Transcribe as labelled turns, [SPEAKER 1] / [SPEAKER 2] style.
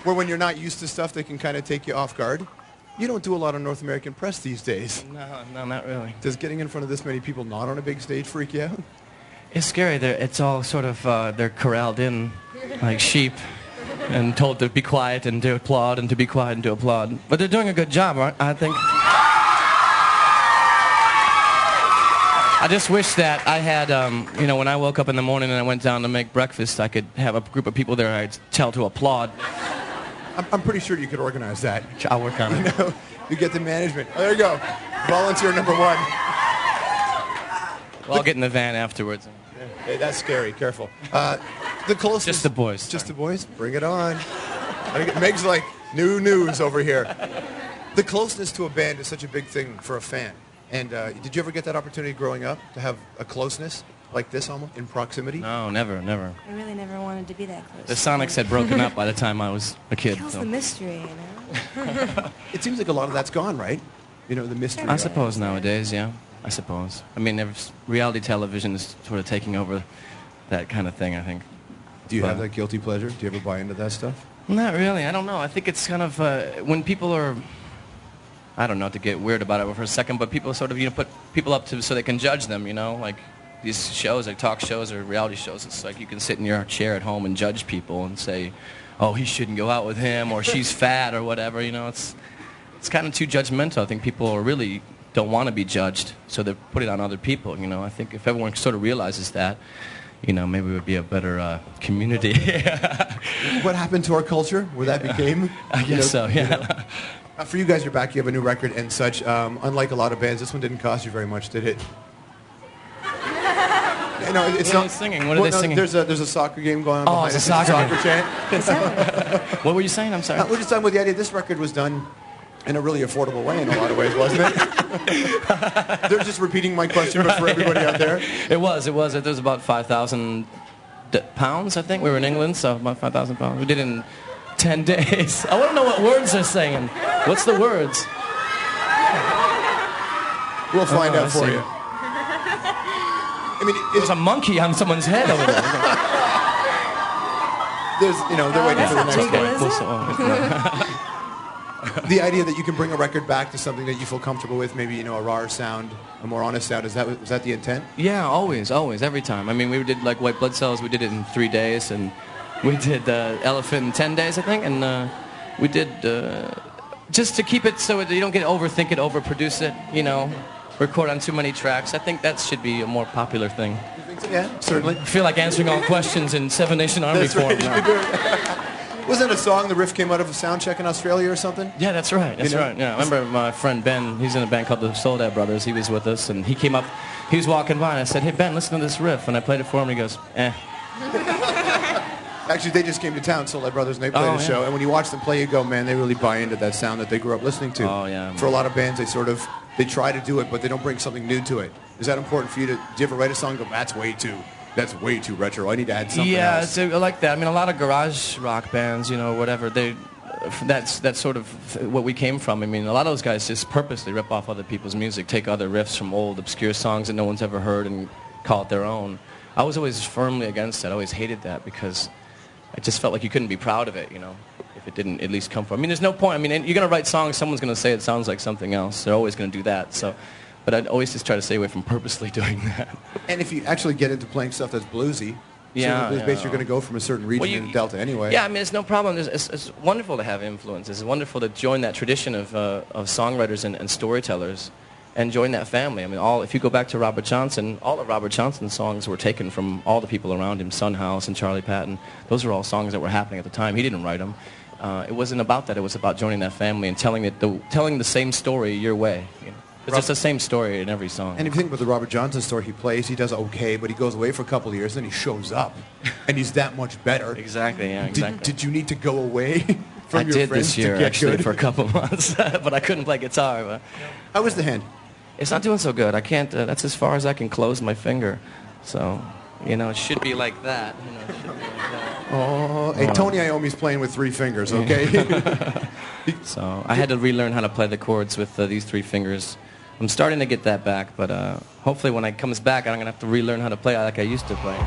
[SPEAKER 1] where when you're not used to stuff, they can kind of take you off guard. You don't do a lot of North American press these days.
[SPEAKER 2] No, not really.
[SPEAKER 1] Does getting in front of this many people not on a big stage freak you out?
[SPEAKER 2] It's scary. It's all sort of, they're corralled in like sheep and told to be quiet and to applaud and to be quiet and to applaud. But they're doing a good job, I think. I just wish that I had, when I woke up in the morning and I went down to make breakfast, I could have a group of people there I'd tell to applaud.
[SPEAKER 1] I'm pretty sure you could organize that.
[SPEAKER 2] I'll work on it.
[SPEAKER 1] You get the management. Oh, there you go. Volunteer number one.
[SPEAKER 2] Well, I'll get in the van afterwards.
[SPEAKER 1] Hey, that's scary. Careful. The closest.
[SPEAKER 2] Just the boys.
[SPEAKER 1] Just the boys? Bring it on. Meg's like, new news over here. The closeness to a band is such a big thing for a fan. And did you ever get that opportunity growing up to have a closeness like this almost in proximity?
[SPEAKER 2] No, never.
[SPEAKER 3] I really never wanted to be that close.
[SPEAKER 2] The Sonics had broken up by the time I was a kid.
[SPEAKER 3] Kills the mystery, you know?
[SPEAKER 1] It seems like a lot of that's gone, right? You know, the mystery.
[SPEAKER 2] I suppose nowadays, yeah. I suppose. I mean, reality television is sort of taking over that kind of thing, I think.
[SPEAKER 1] Do you have that guilty pleasure? Do you ever buy into that stuff?
[SPEAKER 2] Not really. I don't know. I think it's kind of when people are, I don't know, to get weird about it for a second, but people sort of, put people up to so they can judge them, like these shows, like talk shows or reality shows. It's like you can sit in your chair at home and judge people and say, oh, he shouldn't go out with him, or she's fat, or whatever. It's kind of too judgmental. I think people really don't want to be judged, so they put it on other people. I think if everyone sort of realizes that, maybe it would be a better community.
[SPEAKER 1] What happened to our culture where that became?
[SPEAKER 2] I guess so, yeah.
[SPEAKER 1] For you guys, you're back. You have a new record and such. Unlike a lot of bands, this one didn't cost you very much, did it? No, it's not
[SPEAKER 2] singing. What are they singing?
[SPEAKER 1] There's a soccer game going on.
[SPEAKER 2] Oh, it's a soccer
[SPEAKER 1] chant.
[SPEAKER 2] What were you saying? I'm sorry.
[SPEAKER 1] We're just talking about the idea this record was done in a really affordable way in a lot of ways, wasn't it? They're just repeating my question, but for everybody out there.
[SPEAKER 2] It was. It was about 5,000 pounds, I think. We were in England, so about 5,000 pounds. We did it in 10 days. I want to know what words they're saying. What's the words?
[SPEAKER 1] We'll find out for you. I mean,
[SPEAKER 2] there's a monkey on someone's head over there.
[SPEAKER 1] They're waiting for the next
[SPEAKER 3] one.
[SPEAKER 1] The idea that you can bring a record back to something that you feel comfortable with, maybe, a rawer sound, a more honest sound, was that the intent?
[SPEAKER 2] Yeah, always, every time. I mean, we did like White Blood Cells, we did it in 3 days, and we did Elephant in 10 days, I think, and we did, just to keep it so that you don't overthink it, overproduce it, record on too many tracks. I think that should be a more popular thing.
[SPEAKER 1] You think so? Yeah, certainly.
[SPEAKER 2] I feel like answering all questions in Seven Nation Army form.
[SPEAKER 1] Wasn't that a song, the riff came out of a sound check in Australia or something?
[SPEAKER 2] Yeah, that's right. Yeah, I remember my friend Ben, he's in a band called the Soledad Brothers. He was with us, and he came up, he was walking by, and I said, hey, Ben, listen to this riff. And I played it for him, and he goes, eh.
[SPEAKER 1] Actually, they just came to town, Soledad Brothers, and they played a show. And when you watch them play, you go, man, they really buy into that sound that they grew up listening to.
[SPEAKER 2] Oh, yeah.
[SPEAKER 1] For a lot of bands, they try to do it, but they don't bring something new to it. Is that important for you? Do you ever write a song and go, that's way too retro. I need to add something else.
[SPEAKER 2] Yeah, I like that. I mean, a lot of garage rock bands, whatever, that's sort of what we came from. I mean, a lot of those guys just purposely rip off other people's music, take other riffs from old, obscure songs that no one's ever heard and call it their own. I was always firmly against that. I always hated that because I just felt like you couldn't be proud of it, if it didn't at least come from. I mean, there's no point. I mean, you're going to write songs, someone's going to say it sounds like something else. They're always going to do that. So. But I'd always just try to stay away from purposely doing that.
[SPEAKER 1] And if you actually get into playing stuff that's bluesy, you're going to go from a certain region in the Delta anyway.
[SPEAKER 2] Yeah, I mean, it's no problem. It's wonderful to have influence. It's wonderful to join that tradition of songwriters and storytellers and join that family. I mean, if you go back to Robert Johnson, all of Robert Johnson's songs were taken from all the people around him, Son House and Charlie Patton. Those were all songs that were happening at the time. He didn't write them. It wasn't about that. It was about joining that family and telling the same story your way. It's just the same story in every song.
[SPEAKER 1] And if you think about the Robert Johnson story, he does okay, but he goes away for a couple of years, then he shows up, and he's that much better.
[SPEAKER 2] Exactly, yeah, exactly.
[SPEAKER 1] Did you need to go away from your friends to get good?
[SPEAKER 2] I did this year, actually, for a couple of months, but I couldn't play guitar. But
[SPEAKER 1] how was the hand?
[SPEAKER 2] It's not doing so good. I can't, that's as far as I can close my finger. So, it should be like that. It should be like that.
[SPEAKER 1] Oh, hey, Tony Iommi's playing with 3 fingers, okay?
[SPEAKER 2] So I had to relearn how to play the chords with these 3 fingers. I'm starting to get that back, but hopefully when it comes back, I'm going to have to relearn how to play like I used to play.